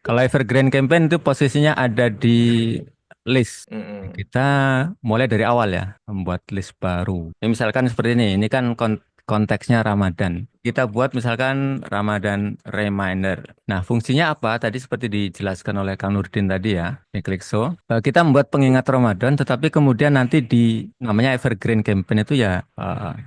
Kalau evergreen campaign itu posisinya ada di list. Mm-mm. Kita mulai dari awal ya, membuat list baru. Ya, misalkan seperti ini kan konteksnya Ramadan. Kita buat misalkan Ramadan reminder. Nah, fungsinya apa? Tadi seperti dijelaskan oleh Kang Nurdin tadi ya, di klik so. Kita membuat pengingat Ramadan, tetapi kemudian nanti di namanya evergreen campaign itu ya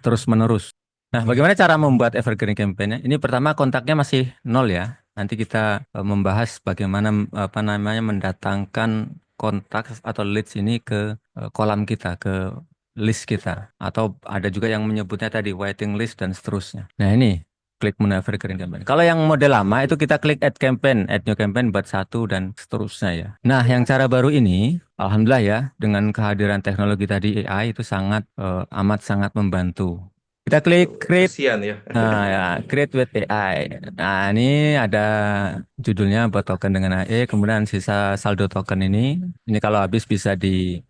terus menerus. Nah, bagaimana cara membuat evergreen campaign? Ini pertama kontaknya masih nol ya. Nanti kita membahas bagaimana apa namanya mendatangkan kontak atau leads ini ke kolam kita, ke list kita. Atau ada juga yang menyebutnya tadi waiting list dan seterusnya. Nah ini klik menu evergreen campaign. Kalau yang mode lama itu kita klik add campaign, add new campaign buat satu dan seterusnya ya. Nah yang cara baru ini, alhamdulillah ya, dengan kehadiran teknologi tadi AI itu sangat amat sangat membantu. Kita klik create. Kasihan ya. Nah, ya, create with AI. Nah, ini ada judulnya buat token dengan AI, kemudian sisa saldo token ini kalau habis bisa di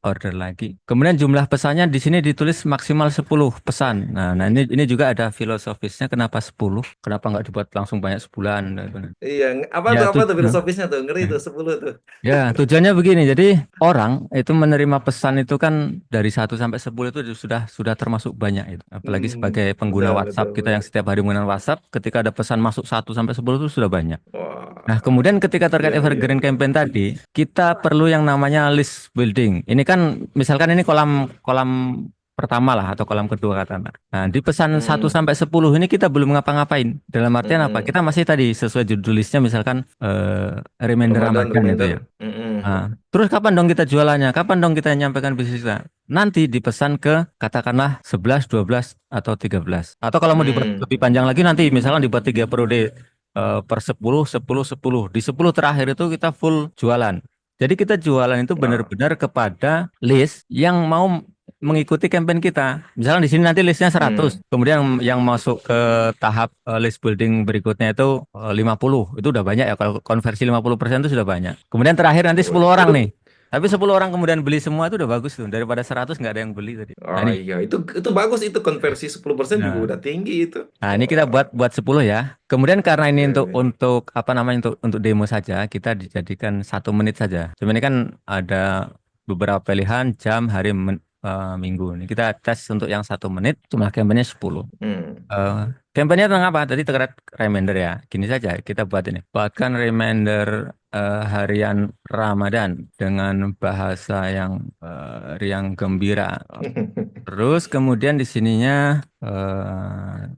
order lagi. Kemudian jumlah pesannya di sini ditulis maksimal 10 pesan. Nah, ini juga ada filosofisnya kenapa 10? Kenapa nggak dibuat langsung banyak sebulan? Iya, Ya, apa tuh tujuan. filosofisnya tuh? Ngeri tuh 10 tuh. Ya, tujuannya begini. Jadi orang itu menerima pesan itu kan dari 1 sampai 10 itu sudah termasuk banyak itu. Apalagi sebagai pengguna Benar, WhatsApp betul, kita yang benar. setiap hari menggunakan WhatsApp, ketika ada pesan masuk 1 sampai 10 itu sudah banyak. Nah, Wah, kemudian ketika terkait iya, iya, evergreen iya. campaign tadi, kita perlu yang namanya list building. Ini kan misalkan ini kolam kolam pertama lah atau kolam kedua katakanlah. Nah, di pesan 1 sampai 10 ini kita belum ngapa-ngapain. Dalam artian apa? Kita Mm-mm. masih tadi sesuai judul listnya misalkan reminder Ramadan, Ramadan itu reminder. ya. Mm-mm. Nah, terus kapan dong kita jualannya? Kapan dong kita nyampaikan bisnis kita? Nanti dipesan ke katakanlah 11, 12 atau 13. Atau kalau mau dibuat Mm. lebih panjang lagi nanti misalkan dibuat 3 periode per 10, 10, 10. Di 10 terakhir itu kita full jualan. Jadi kita jualan itu Nah, benar-benar kepada list yang mau mengikuti campaign kita. Misalnya di sini nanti listnya 100, mm. kemudian yang masuk ke tahap list building berikutnya itu 50. Itu udah banyak ya, kalau konversi 50% itu sudah banyak. Kemudian terakhir nanti Wah, 10 orang itu, nih. Tapi 10 orang kemudian beli semua itu udah bagus tuh. Daripada 100 nggak ada yang beli tadi. Nah oh ini. iya, itu bagus itu konversi 10% juga Nah, udah tinggi itu. nah, ini kita Wah, buat buat 10 ya. Kemudian karena ini iya, untuk iya. untuk apa namanya untuk demo saja, kita dijadikan 1 menit saja. Cuma ini kan ada beberapa pilihan jam, hari, minggu. Ini kita tes untuk yang 1 menit, cuma campaignnya 10. Hmm. Eh Kampanye tentang apa? Tadi terkait reminder ya. Gini saja kita buat ini. Buatkan reminder harian Ramadan dengan bahasa yang riang gembira. Terus kemudian di sininya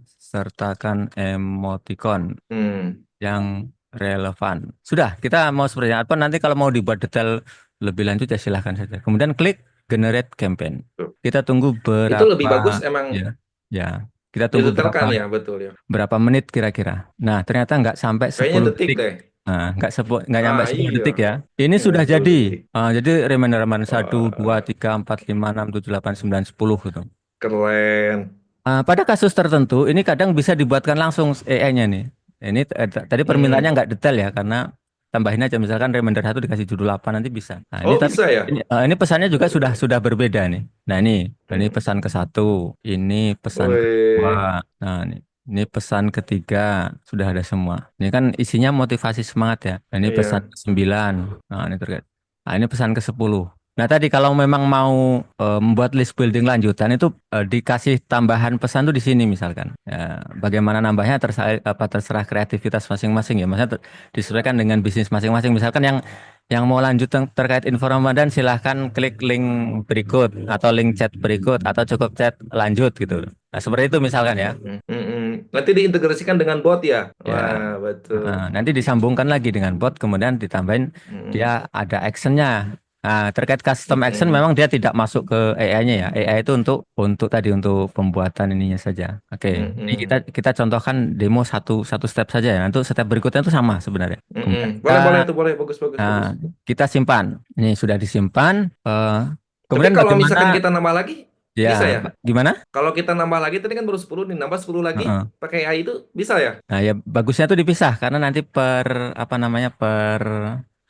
sertakan emoticon Hmm. yang relevan. Sudah, kita mau seperti apa? Nanti kalau mau dibuat detail lebih lanjut ya silahkan saja. Kemudian klik generate campaign. Tuh. Kita tunggu Itu lebih berapa bagus emang ya, ya. Kita tunggu didetailkan ya, betul ya. berapa menit kira-kira. Nah, ternyata nggak sampai Kayaknya 10 detik detik. deh. Nah, nggak nyampe Ah 10 iya, detik ya. Ini nggak sudah 10 jadi. detik. Jadi reminder 1, 2, 3, 4, 5, 6, 7, 8, 9, 10 gitu. Keren. Pada kasus tertentu, ini kadang bisa dibuatkan langsung AI-nya nih. Ini tadi permintaannya Hmm. nggak detail ya, karena tambahin aja misalkan reminder 1 dikasih judul apa nanti bisa. Nah, ini Oh tapi bisa ya? ini pesannya juga sudah berbeda nih. Nah, ini pesan ke satu, ini pesan kedua. Wih, Nah, ini pesan ketiga sudah ada semua. Ini kan isinya motivasi semangat ya. Nah, ini pesan iya. ke 9. Nah, ini terkait. Nah, ini pesan ke 10. Nah, tadi kalau memang mau membuat list building lanjutan itu dikasih tambahan pesan tuh di sini misalkan. Ya, bagaimana nambahnya terserah kreativitas masing-masing ya. Maksudnya disesuaikan dengan bisnis masing-masing. Misalkan yang mau lanjut terkait info Ramadan silahkan klik link berikut atau link chat berikut atau cukup chat lanjut gitu. Nah, seperti itu misalkan ya. Nanti diintegrasikan dengan bot ya? Ya, Wah, betul. nanti disambungkan lagi dengan bot, kemudian ditambahin dia Mm-mm. ada actionnya. Nah, terkait custom action Mm-mm. memang dia tidak masuk ke AI-nya ya. AI itu untuk tadi untuk pembuatan ininya saja. Oke, ini kita Mm-mm. kita contohkan demo satu satu step saja ya. Untuk step berikutnya itu sama sebenarnya. Mm-mm. Kemudian Boleh, boleh itu boleh. Bagus, bagus, nah, bagus. kita simpan. Ini sudah disimpan. Tapi Kemudian kalau bagaimana? misalkan kita nambah lagi, Ya, bisa ya? gimana? Kalau kita nambah lagi, tadi kan baru 10 nih, nambah 10 lagi, Heeh. pakai AI itu bisa ya? Nah, ya bagusnya tuh dipisah karena nanti per apa namanya per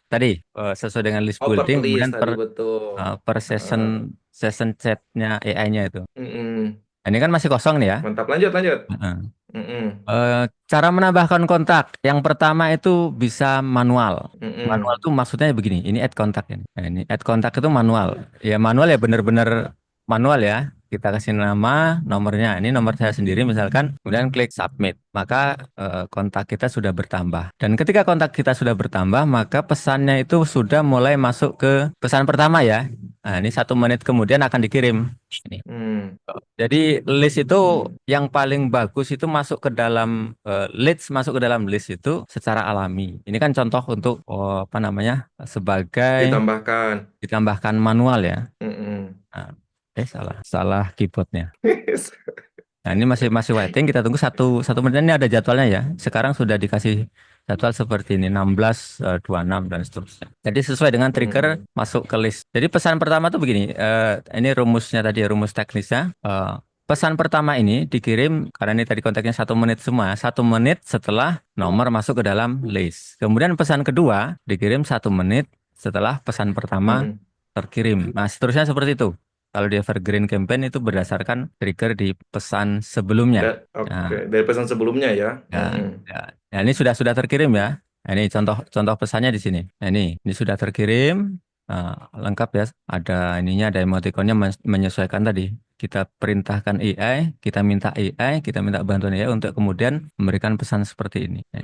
tadi sesuai dengan list Oh, per building list kemudian tadi, betul. per session Ah, session chatnya AI-nya itu. mm-mm. Ini kan masih kosong nih ya. Mantap, lanjut, lanjut. Heeh. Mm-mm. Cara menambahkan kontak. Yang pertama itu bisa manual. Manual Mm-mm. tuh maksudnya begini. Ini add kontak ini. Nah, ini add kontak itu manual. Ya manual ya bener-bener manual ya. Kita kasih nama, nomornya. Ini nomor saya sendiri misalkan. Kemudian klik submit. Maka kontak kita sudah bertambah. Dan ketika kontak kita sudah bertambah, maka pesannya itu sudah mulai masuk ke pesan pertama ya. Nah, ini 1 menit kemudian akan dikirim. Ini. Hmm. Jadi list itu yang paling bagus itu masuk ke dalam leads masuk ke dalam list itu secara alami. Ini kan contoh untuk apa namanya sebagai Ditambahkan. ditambahkan manual ya. Mm-mm. Nah, salah salah keyboardnya. Nah ini masih masih waiting. Kita tunggu 1 menit ini ada jadwalnya ya. Sekarang sudah dikasih jadwal seperti ini 16.26 dan seterusnya. Jadi sesuai dengan trigger Mm-mm. masuk ke list. Jadi pesan pertama tuh begini. Ini rumusnya tadi rumus teknisnya. Pesan pertama ini dikirim karena ini tadi konteksnya 1 menit semua. 1 menit setelah nomor masuk ke dalam list. Kemudian pesan kedua dikirim 1 menit setelah pesan pertama Mm-mm. terkirim. Nah seterusnya seperti itu. Kalau di Evergreen Campaign itu berdasarkan trigger di pesan sebelumnya. Nah, Oke, dari pesan sebelumnya ya. ya, Mm-mm. ya. Nah, ini sudah terkirim ya. Nah, ini contoh pesannya di sini. Nah, ini sudah terkirim. Nah, lengkap ya. Ada ininya, ada emoticonnya menyesuaikan tadi. Kita perintahkan AI, kita minta AI, kita minta bantuan AI untuk kemudian memberikan pesan seperti ini. Nah,